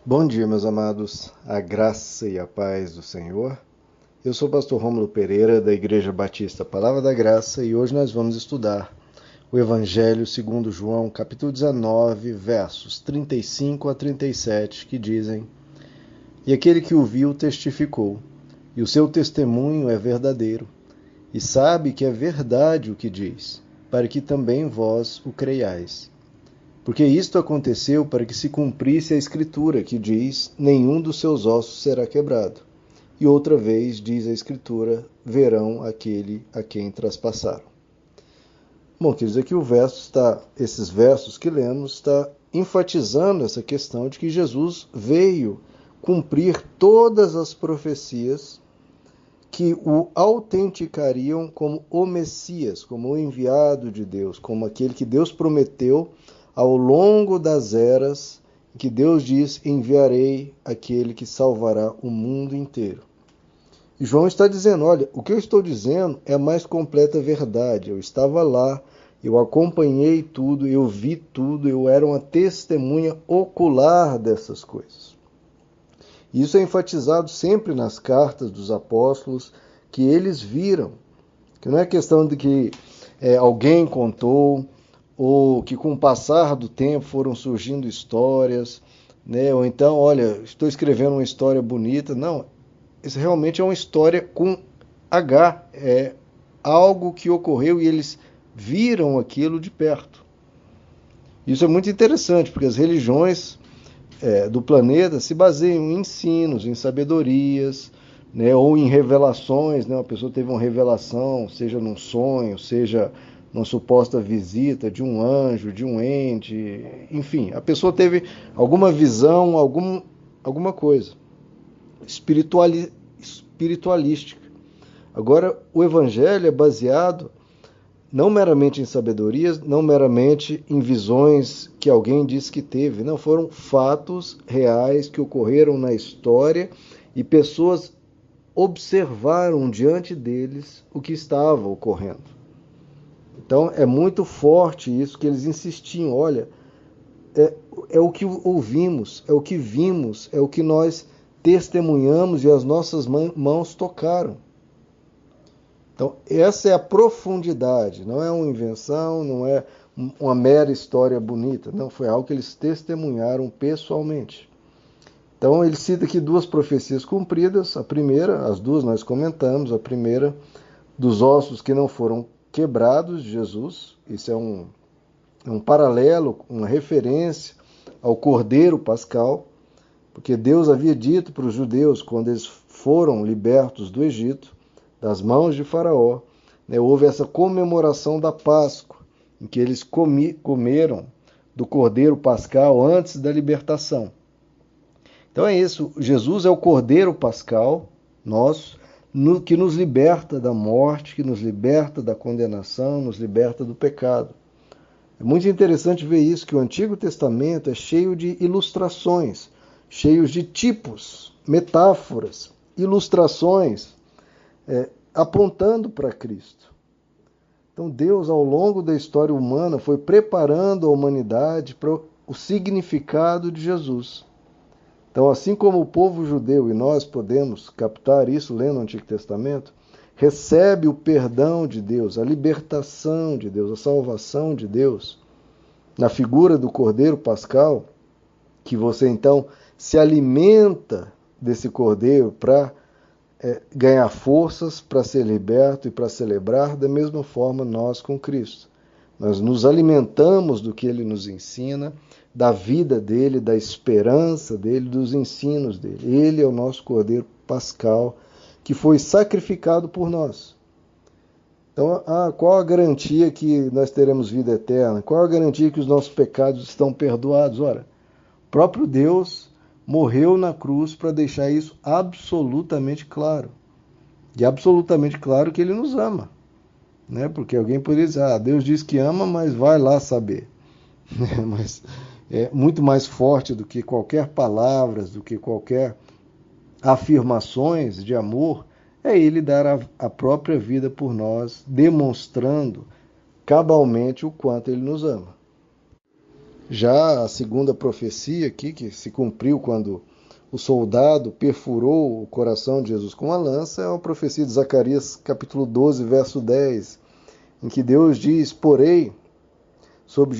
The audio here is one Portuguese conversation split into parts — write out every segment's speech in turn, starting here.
Bom dia, meus amados, a graça e a paz do Senhor. Eu sou o pastor Rômulo Pereira, da Igreja Batista Palavra da Graça, e hoje nós vamos estudar o Evangelho segundo João, capítulo 19, versos 35 a 37, que dizem: E aquele que o viu testificou, e o seu testemunho é verdadeiro, e sabe que é verdade o que diz, para que também vós o creiais. Porque isto aconteceu para que se cumprisse a Escritura, que diz: nenhum dos seus ossos será quebrado. E outra vez diz a Escritura: verão aquele a quem traspassaram. Bom, quer dizer que esses versos que lemos, está enfatizando essa questão de que Jesus veio cumprir todas as profecias que o autenticariam como o Messias, como o enviado de Deus, como aquele que Deus prometeu ao longo das eras, que Deus diz: enviarei aquele que salvará o mundo inteiro. E João está dizendo: olha, o que eu estou dizendo é a mais completa verdade. Eu estava lá, eu acompanhei tudo, eu vi tudo, eu era uma testemunha ocular dessas coisas. Isso é enfatizado sempre nas cartas dos apóstolos, que eles viram, que não é questão de que alguém contou, ou que com o passar do tempo foram surgindo histórias, né? Ou então, olha, estou escrevendo uma história bonita. Não, isso realmente é uma história com H, é algo que ocorreu e eles viram aquilo de perto. Isso é muito interessante, porque as religiões do planeta se baseiam em ensinos, em sabedorias, né, ou em revelações. Né, uma pessoa teve uma revelação, seja num sonho, seja numa suposta visita de um anjo, de um ente, enfim, a pessoa teve alguma visão, alguma coisa espiritualística. Agora, o evangelho é baseado não meramente em sabedorias, não meramente em visões que alguém disse que teve, não, foram fatos reais que ocorreram na história e pessoas observaram diante deles o que estava ocorrendo. Então é muito forte isso que eles insistiam: olha, é o que ouvimos, é o que vimos, é o que nós testemunhamos e as nossas mãos tocaram. Então, essa é a profundidade, não é uma invenção, não é uma mera história bonita, não, foi algo que eles testemunharam pessoalmente. Então, ele cita aqui duas profecias cumpridas. A primeira, as duas nós comentamos, a primeira, dos ossos que não foram quebrados de Jesus. Isso é um paralelo, uma referência ao Cordeiro Pascal, porque Deus havia dito para os judeus, quando eles foram libertos do Egito, das mãos de Faraó, né, houve essa comemoração da Páscoa, em que eles comeram do Cordeiro Pascal antes da libertação. Então é isso, Jesus é o Cordeiro Pascal nosso, que nos liberta da morte, que nos liberta da condenação, nos liberta do pecado. É muito interessante ver isso, que o Antigo Testamento é cheio de ilustrações, cheios de tipos, metáforas, ilustrações, apontando para Cristo. Então Deus, ao longo da história humana, foi preparando a humanidade para o significado de Jesus. Então, assim como o povo judeu, e nós podemos captar isso lendo o Antigo Testamento, recebe o perdão de Deus, a libertação de Deus, a salvação de Deus, na figura do Cordeiro Pascal, que você então se alimenta desse Cordeiro para ganhar forças para ser liberto e para celebrar. Da mesma forma nós com Cristo. Nós nos alimentamos do que Ele nos ensina, da vida dEle, da esperança dEle, dos ensinos dEle. Ele é o nosso Cordeiro Pascal, que foi sacrificado por nós. Então, qual a garantia que nós teremos vida eterna? Qual a garantia que os nossos pecados estão perdoados? Ora, o próprio Deus morreu na cruz para deixar isso absolutamente claro. E absolutamente claro que Ele nos ama. Né? Porque alguém poderia dizer: Deus diz que ama, mas vai lá saber. Mas é muito mais forte do que qualquer palavras, do que qualquer afirmações de amor, é Ele dar a própria vida por nós, demonstrando cabalmente o quanto Ele nos ama. Já a segunda profecia aqui, que se cumpriu quando o soldado perfurou o coração de Jesus com uma lança, é uma profecia de Zacarias capítulo 12, verso 10, em que Deus diz: porém, sobre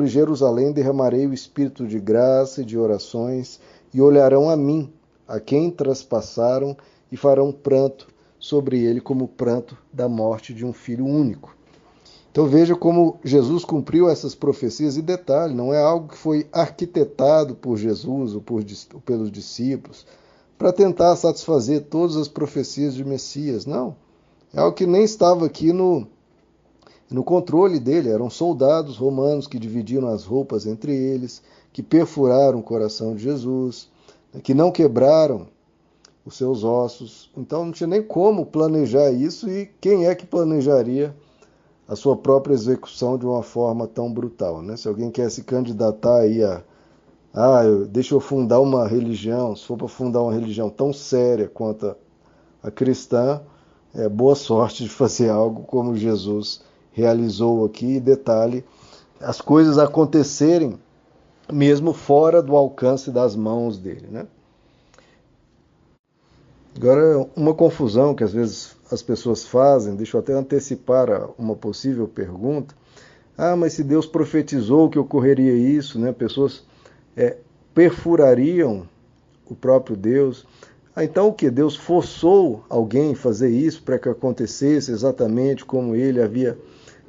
Jerusalém derramarei o espírito de graça e de orações, e olharão a mim, a quem traspassaram, e farão pranto sobre ele como o pranto da morte de um filho único. Então veja como Jesus cumpriu essas profecias, e detalhe, não é algo que foi arquitetado por Jesus ou pelos discípulos para tentar satisfazer todas as profecias de Messias, não. É algo que nem estava aqui no controle dele. Eram soldados romanos que dividiram as roupas entre eles, que perfuraram o coração de Jesus, que não quebraram os seus ossos. Então não tinha nem como planejar isso, e quem é que planejaria a sua própria execução de uma forma tão brutal, né? Se alguém quer se candidatar aí deixa eu fundar uma religião, se for para fundar uma religião tão séria quanto a cristã, boa sorte de fazer algo como Jesus realizou aqui. E detalhe, as coisas acontecerem mesmo fora do alcance das mãos dele, né? Agora, uma confusão que às vezes as pessoas fazem, deixa eu até antecipar uma possível pergunta. Mas se Deus profetizou que ocorreria isso, né? Pessoas perfurariam o próprio Deus. Então o que? Deus forçou alguém a fazer isso para que acontecesse exatamente como ele havia,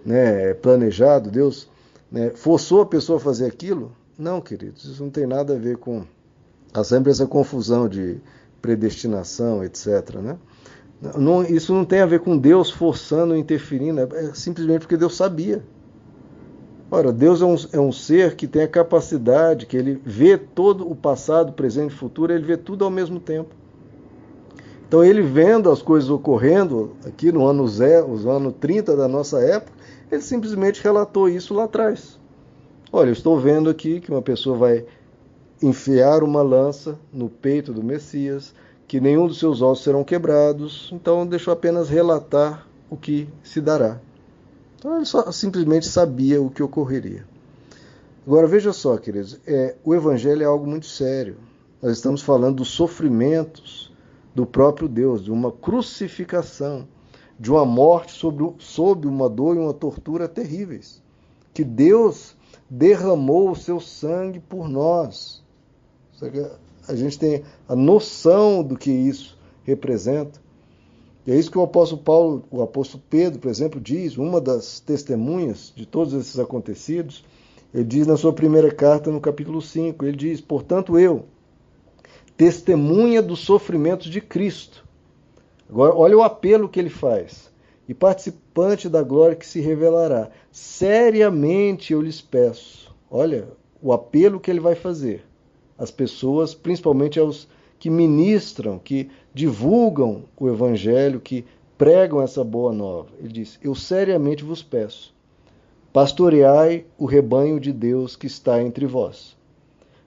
né, planejado? Deus, né, forçou a pessoa a fazer aquilo? Não, queridos, isso não tem nada a ver com... Há sempre essa confusão de predestinação, etc., né? Isso não tem a ver com Deus forçando, interferindo, é simplesmente porque Deus sabia. Ora, Deus é um ser que tem a capacidade, que ele vê todo o passado, presente e futuro, ele vê tudo ao mesmo tempo. Então ele vendo as coisas ocorrendo aqui no ano 30 da nossa época, ele simplesmente relatou isso lá atrás. Olha, eu estou vendo aqui que uma pessoa vai enfiar uma lança no peito do Messias, que nenhum dos seus ossos serão quebrados, então deixa eu apenas relatar o que se dará. Então ele só simplesmente sabia o que ocorreria. Agora veja só, queridos, o Evangelho é algo muito sério. Nós estamos falando dos sofrimentos do próprio Deus, de uma crucificação, de uma morte sob uma dor e uma tortura terríveis, que Deus derramou o seu sangue por nós. A gente tem a noção do que isso representa. E é isso que o apóstolo Pedro, por exemplo, diz, uma das testemunhas de todos esses acontecidos. Ele diz na sua primeira carta, no capítulo 5, ele diz: portanto eu, testemunha dos sofrimentos de Cristo. Agora, olha o apelo que ele faz. E participante da glória que se revelará. Seriamente eu lhes peço. Olha o apelo que ele vai fazer às pessoas, principalmente aos que ministram, que divulgam o Evangelho, que pregam essa boa nova. Ele diz: eu seriamente vos peço, pastoreai o rebanho de Deus que está entre vós.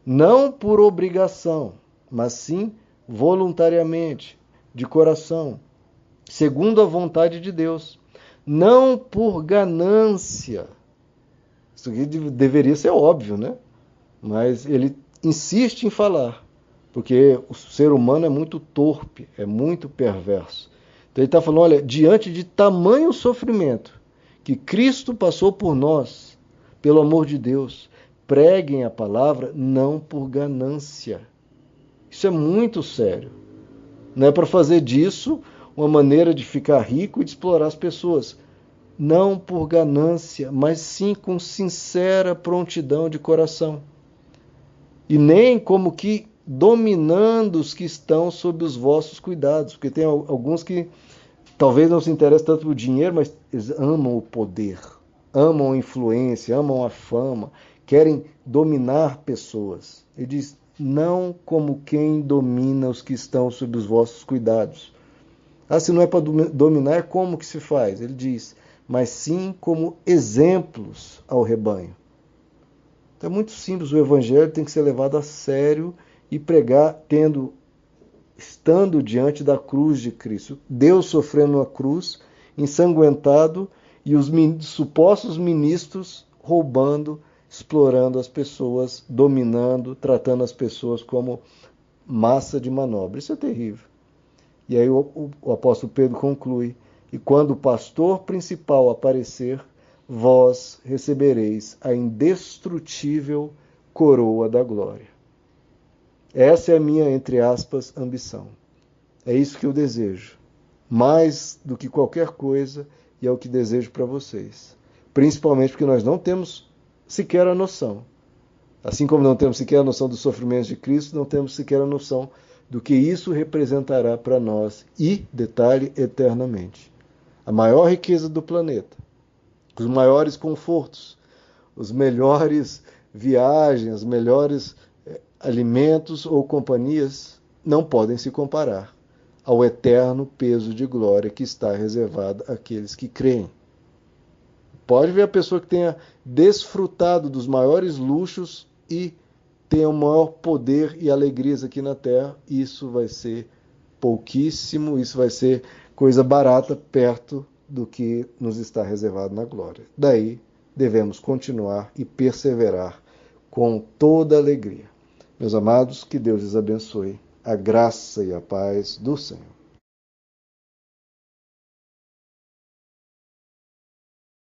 Não por obrigação, mas sim voluntariamente, de coração, segundo a vontade de Deus. Não por ganância. Isso aqui deveria ser óbvio, né? Mas ele insiste em falar, porque o ser humano é muito torpe, é muito perverso. Então ele está falando, olha, diante de tamanho sofrimento que Cristo passou por nós, pelo amor de Deus, preguem a palavra não por ganância. Isso é muito sério. Não é para fazer disso uma maneira de ficar rico e de explorar as pessoas. Não por ganância, mas sim com sincera prontidão de coração. E nem como que dominando os que estão sob os vossos cuidados, porque tem alguns que talvez não se interessem tanto pelo dinheiro, mas eles amam o poder, amam a influência, amam a fama, querem dominar pessoas. Ele diz, não como quem domina os que estão sob os vossos cuidados. Se não é para dominar, como que se faz? Ele diz, mas sim como exemplos ao rebanho. Então é muito simples, o Evangelho tem que ser levado a sério e pregar estando diante da cruz de Cristo. Deus sofrendo a cruz, ensanguentado, e os supostos ministros roubando, explorando as pessoas, dominando, tratando as pessoas como massa de manobra. Isso é terrível. E aí o apóstolo Pedro conclui: e quando o pastor principal aparecer, vós recebereis a indestrutível coroa da glória. Essa é a minha, entre aspas, ambição. É isso que eu desejo. Mais do que qualquer coisa, e é o que desejo para vocês. Principalmente porque nós não temos sequer a noção. Assim como não temos sequer a noção dos sofrimentos de Cristo, não temos sequer a noção do que isso representará para nós e, detalhe, eternamente. A maior riqueza do planeta, os maiores confortos, os melhores viagens, os melhores alimentos ou companhias não podem se comparar ao eterno peso de glória que está reservado àqueles que creem. Pode ver a pessoa que tenha desfrutado dos maiores luxos e tenha o maior poder e alegrias aqui na Terra, isso vai ser pouquíssimo, isso vai ser coisa barata perto do que nos está reservado na glória. Daí devemos continuar e perseverar com toda alegria. Meus amados, que Deus lhes abençoe. A graça e a paz do Senhor.